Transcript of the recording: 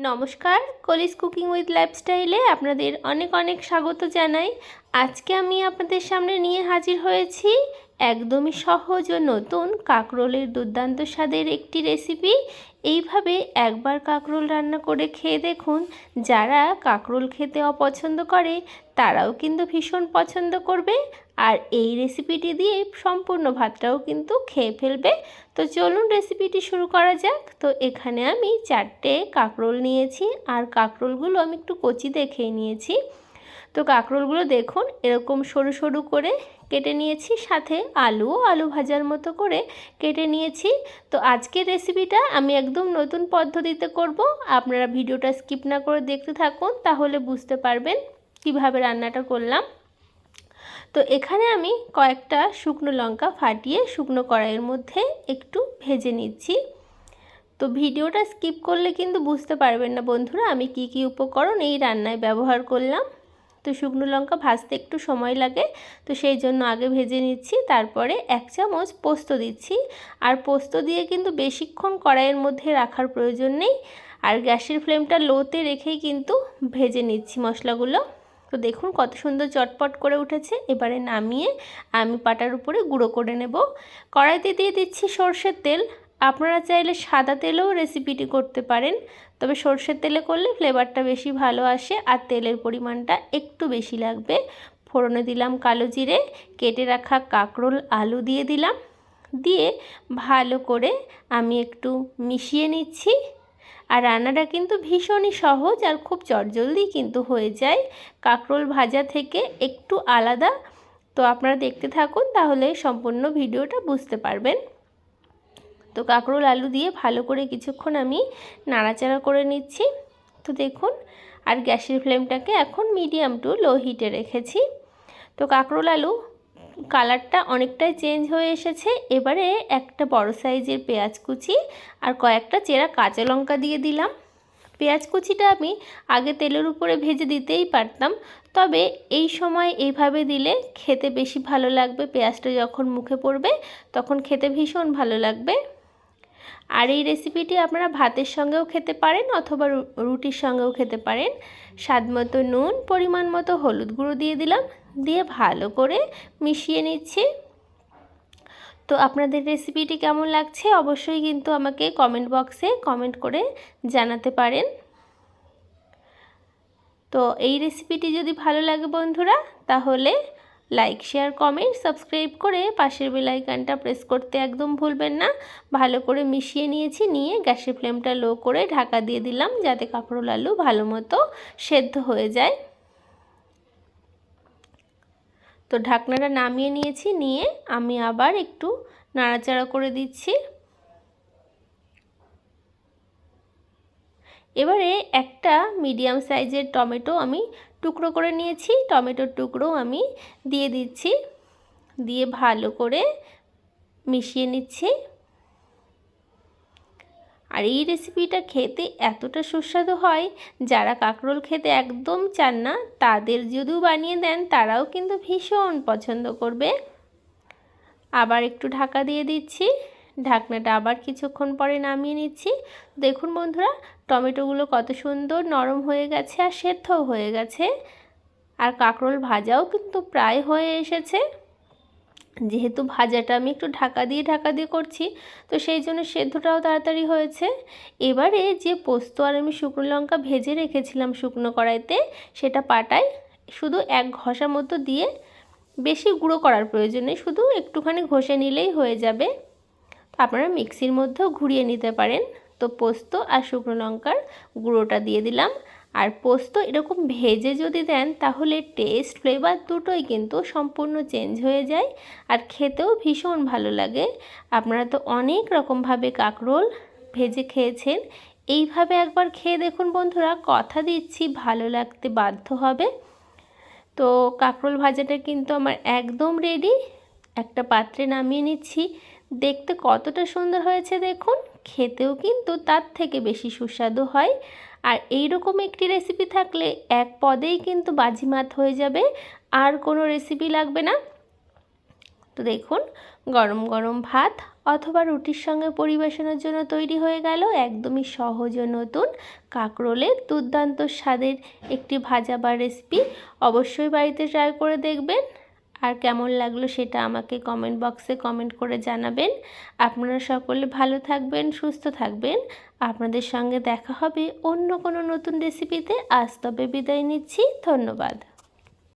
নমস্কার, কলিজ cooking with লাইফস্টাইলে আপনাদের অনেক অনেক স্বাগত জানাই। আজকে আমি আপনাদের সামনে নিয়ে হাজির হয়েছি একদমই সহজ ও নতুন কাঁকরোলের দুর্দান্ত স্বাদের একটি রেসিপি। এইভাবে একবার কাঁকরোল রান্না করে খেয়ে দেখুন। যারা কাঁকরোল খেতে অপছন্দ করে তারাও কিন্তু ভীষণ পছন্দ করবে, আর এই রেসিপিটি দিয়ে সম্পূর্ণ ভাতটাও কিন্তু খেয়ে ফেলবে। তো চলুন রেসিপিটি শুরু করা যাক। তো এখানে আমি 4টে কাঁকরোল নিয়েছি, আর কাঁকরোলগুলো আমি একটু কচি দেখে নিয়েছি। তো কাঁকরোলগুলো দেখুন এরকম সরু সরু করে কেটে নিয়েছি, সাথে আলু ভাজার মতো করে কেটে নিয়েছি। তো আজকের রেসিপিটা আমি একদম নতুন পদ্ধতিতে করব। আপনারা ভিডিওটা স্কিপ না করে দেখতে থাকুন, তাহলে বুঝতে পারবেন কিভাবে রান্নাটা করলাম। তো এখানে আমি কয়েকটা শুকনো লঙ্কা ফাটিয়ে শুকনো কড়াইয়ের মধ্যে একটু ভেজে নিচ্ছি। তো ভিডিওটা স্কিপ করলে কিন্তু বুঝতে পারবেন না বন্ধুরা আমি কি কি উপকরণ এই রান্নায় ব্যবহার করলাম। তো শুকনো লঙ্কা ভাজতে একটু সময় লাগে, তো সেই জন্য আগে ভেজে নিচ্ছি। তারপরে 1 চামচ পোস্ত দিচ্ছি, আর পোস্ত দিয়ে কিন্তু বেশিক্ষণ কড়াইয়ের মধ্যে রাখার প্রয়োজন নেই, আর গ্যাসের ফ্লেমটা লোতে রেখেই কিন্তু ভেজে নিচ্ছি মশলাগুলো। তো দেখুন কত সুন্দর চটপট করে উঠেছে। এবারে নামিয়ে আমি পাটার উপরে গুঁড়ো করে নেব। কড়াইতে দিয়ে দিচ্ছি সর্ষের তেল। আপনারা চাইলে সাদা তেলেও রেসিপিটি করতে পারেন, তবে সর্ষের তেলে করলে ফ্লেভারটা বেশি ভালো আসে আর তেলের পরিমাণটা একটু বেশি লাগবে। ফোড়নে দিলাম কালো জিরে, কেটে রাখা কাঁকরোল আলু দিয়ে দিলাম, দিয়ে ভালো করে আমি একটু মিশিয়ে নিচ্ছি। আর রান্নাটা কিন্তু ভীষণই সহজ আর খুব চটজলদি কিন্তু হয়ে যায়, কাঁকরোল ভাজা থেকে একটু আলাদা। তো আপনারা দেখতে থাকুন, তাহলে সম্পূর্ণ ভিডিওটা বুঝতে পারবেন। তো কাঁকরোল আলু দিয়ে ভালো করে কিছুক্ষণ আমি নাড়াচাড়া করে নিচ্ছি। তো দেখুন, আর গ্যাসের ফ্লেমটাকে এখন মিডিয়াম টু লো হিটে রেখেছি। তো কাঁকরোল আলু কালারটা অনেকটাই চেঞ্জ হয়ে এসেছে। এবারে একটা বড় সাইজের পেঁয়াজ কুচি আর কয়েকটা চেরা কাঁচা লঙ্কা দিয়ে দিলাম। পেঁয়াজ কুচিটা আমি আগে তেলের উপরে ভেজে দিতেই পারতাম, তবে এই সময় এইভাবে দিলে খেতে বেশি ভালো লাগবে। পেঁয়াজটা যখন মুখে পড়বে তখন খেতে ভীষণ ভালো লাগবে। আর এই রেসিপিটি আপনারা ভাতের সঙ্গেও খেতে পারেন অথবা রুটির সঙ্গেও খেতে পারেন। স্বাদ মতো নুন, পরিমাণ মতো হলুদ গুঁড়ো দিয়ে দিলাম, দিয়ে ভালো করে মিশিয়ে নিচ্ছি। তো আপনাদের রেসিপিটি কেমন লাগছে অবশ্যই কিন্তু আমাকে কমেন্ট বক্সে কমেন্ট করে জানাতে পারেন। তো এই রেসিপিটি যদি ভালো লাগে বন্ধুরা, তাহলে লাইক, শেয়ার, কমেন্ট, সাবস্ক্রাইব করে পাশের বেল আইকনটা প্রেস করতে একদম ভুলবেন না। ভালো করে মিশিয়ে নিয়েছি, নিয়ে গ্যাসের ফ্লেমটা লো করে ঢাকা দিয়ে দিলাম, যাতে কাঁকরোল আলু ভালো মতো সেদ্ধ হয়ে যায়। তো ঢাকনাটা নামিয়ে নিয়েছি, নিয়ে আমি আবার একটু নাড়াচাড়া করে দিচ্ছি। এবারে একটা মিডিয়াম সাইজের টমেটো আমি টুকরো করে নিয়েছি, টমেটোর টুকরো আমি দিয়ে দিচ্ছি, দিয়ে ভালো করে মিশিয়ে নিচ্ছি। আর এই রেসিপিটা খেতে এতটা সুস্বাদু হয়, যারা কাঁকরোল খেতে একদম চান না তাদের যদিও বানিয়ে দেন তারাও কিন্তু ভীষণ পছন্দ করবে। আবার একটু ঢাকা দিয়ে দিচ্ছি, ঢাকনাটা আবার কিছুক্ষণ পরে নামিয়ে নিচ্ছি। দেখুন বন্ধুরা, টমেটোগুলো কত সুন্দর নরম হয়ে গেছে আর সেদ্ধও হয়ে গেছে, আর কাঁকরোল ভাজাও কিন্তু প্রায় হয়ে এসেছে। যেহেতু ভাজাটা আমি একটু ঢাকা দিয়ে করছি, তো সেই জন্য সেদ্ধটাও তাড়াতাড়ি হয়েছে। এবারে যে পোস্ত আর আমি শুকনো লঙ্কা ভেজে রেখেছিলাম শুকনো কড়াইতে, সেটা পাটায় শুধু 1 ঘষা মতো দিয়ে, বেশি গুঁড়ো করার প্রয়োজন নেই, শুধু একটুখানি ঘষে নিলেই হয়ে যাবে। আপনারা মিক্সির মধ্যেও ঘুরিয়ে নিতে পারেন। তো পোস্ত আর শুকনো লঙ্কার গুঁড়োটা দিয়ে দিলাম। আর পোস্ত এরকম ভেজে যদি দেন তাহলে টেস্ট, ফ্লেভার দুটোই কিন্তু সম্পূর্ণ চেঞ্জ হয়ে যায়, আর খেতেও ভীষণ ভালো লাগে। আপনারা তো অনেক রকমভাবে কাঁকরোল ভেজে খেয়েছেন, এইভাবে একবার খেয়ে দেখুন বন্ধুরা, কথা দিচ্ছি ভালো লাগতে বাধ্য হবে। তো কাঁকরোল ভাজাটা কিন্তু আমার একদম রেডি। একটা পাত্রে নামিয়ে নিচ্ছি। দেখতে কতটা সুন্দর হয়েছে দেখুন, খেতেও কিন্তু তার থেকে বেশি সুস্বাদু হয়। আর এই রকম একটি রেসিপি থাকলে এক পদেই কিন্তু বাজিমাত হয়ে যাবে, আর কোনো রেসিপি লাগবে না। তো দেখুন, গরম গরম ভাত অথবা রুটির সঙ্গে পরিবেশনের জন্য তৈরি হয়ে গেল একদমই সহজ ও নতুন কাঁকরোলের দুর্দান্ত স্বাদের একটি ভাজা বা রেসিপি। অবশ্যই বাড়িতে ট্রাই করে দেখবেন, আর কেমন লাগলো সেটা আমাকে কমেন্ট বক্সে কমেন্ট করে জানাবেন। আপনারা সকলে ভালো থাকবেন, সুস্থ থাকবেন। আপনাদের সঙ্গে দেখা হবে অন্য কোনো নতুন রেসিপিতে। আজ তবে বিদায় নিচ্ছি, ধন্যবাদ।